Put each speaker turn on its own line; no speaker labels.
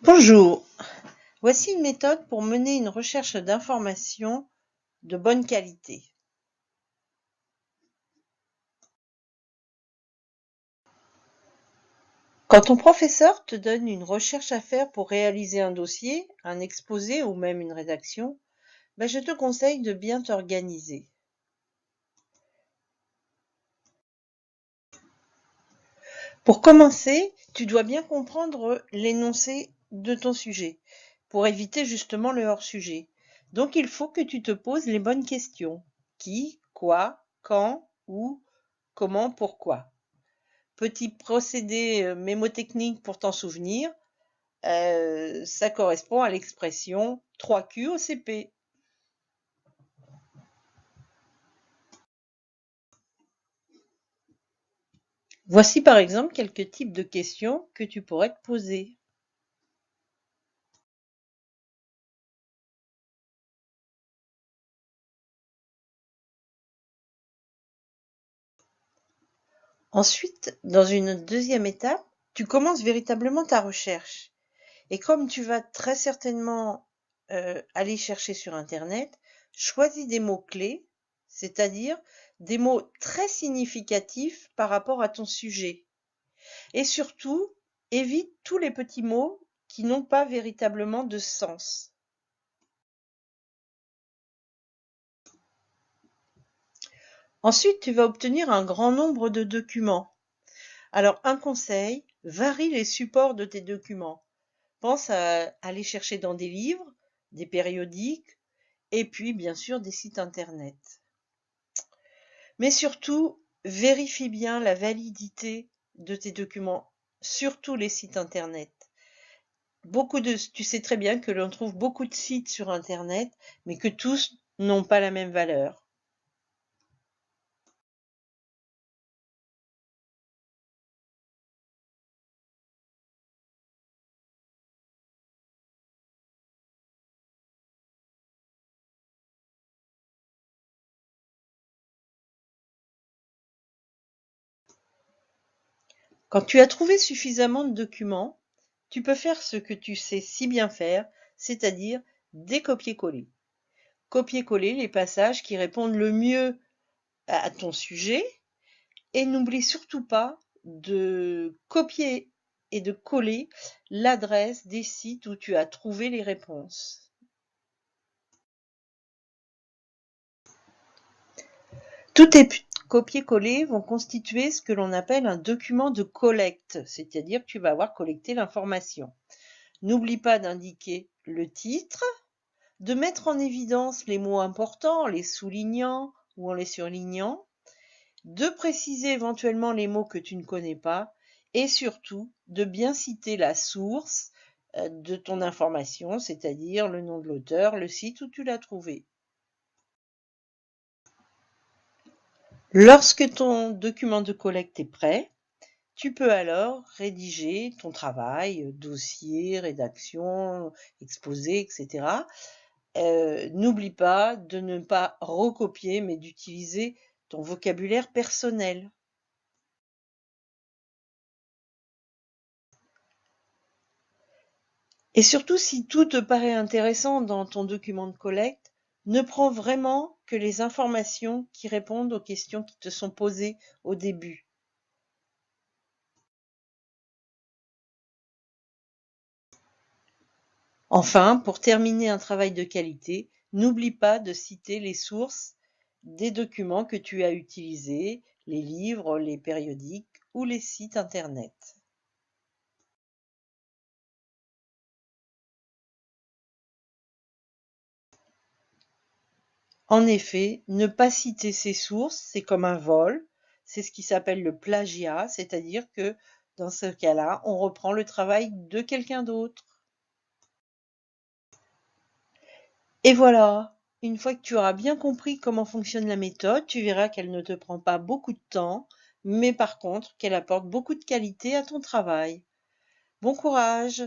Bonjour, voici une méthode pour mener une recherche d'informations de bonne qualité. Quand ton professeur te donne une recherche à faire pour réaliser un dossier, un exposé ou même une rédaction, je te conseille de bien t'organiser. Pour commencer, tu dois bien comprendre l'énoncé de ton sujet pour éviter justement le hors-sujet. Donc il faut que tu te poses les bonnes questions. Qui, quoi, quand, où, comment, pourquoi. Petit procédé mémotechnique pour t'en souvenir, ça correspond à l'expression 3Q au CP. Voici par exemple quelques types de questions que tu pourrais te poser. Ensuite, dans une deuxième étape, tu commences véritablement ta recherche. Et comme tu vas très certainement aller chercher sur Internet, choisis des mots-clés, c'est-à-dire des mots très significatifs par rapport à ton sujet. Et surtout, évite tous les petits mots qui n'ont pas véritablement de sens. Ensuite, tu vas obtenir un grand nombre de documents. Alors, un conseil, varie les supports de tes documents. Pense à aller chercher dans des livres, des périodiques, et puis bien sûr des sites internet. Mais surtout, vérifie bien la validité de tes documents, surtout les sites internet. Tu sais très bien que l'on trouve beaucoup de sites sur internet, mais que tous n'ont pas la même valeur. Quand tu as trouvé suffisamment de documents, tu peux faire ce que tu sais si bien faire, c'est-à-dire des copier-coller. Copier-coller les passages qui répondent le mieux à ton sujet et n'oublie surtout pas de copier et de coller l'adresse des sites où tu as trouvé les réponses. Tous tes copier-coller vont constituer ce que l'on appelle un document de collecte, c'est-à-dire que tu vas avoir collecté l'information. N'oublie pas d'indiquer le titre, de mettre en évidence les mots importants en les soulignant ou en les surlignant, de préciser éventuellement les mots que tu ne connais pas et surtout de bien citer la source de ton information, c'est-à-dire le nom de l'auteur, le site où tu l'as trouvé. Lorsque ton document de collecte est prêt, tu peux alors rédiger ton travail, dossier, rédaction, exposé, etc. N'oublie pas de ne pas recopier, mais d'utiliser ton vocabulaire personnel. Et surtout, si tout te paraît intéressant dans ton document de collecte, ne prends vraiment que les informations qui répondent aux questions qui te sont posées au début. Enfin, pour terminer un travail de qualité, n'oublie pas de citer les sources des documents que tu as utilisés, les livres, les périodiques ou les sites internet. En effet, ne pas citer ses sources, c'est comme un vol, c'est ce qui s'appelle le plagiat, c'est-à-dire que dans ce cas-là, on reprend le travail de quelqu'un d'autre. Et voilà, une fois que tu auras bien compris comment fonctionne la méthode, tu verras qu'elle ne te prend pas beaucoup de temps, mais par contre qu'elle apporte beaucoup de qualité à ton travail. Bon courage!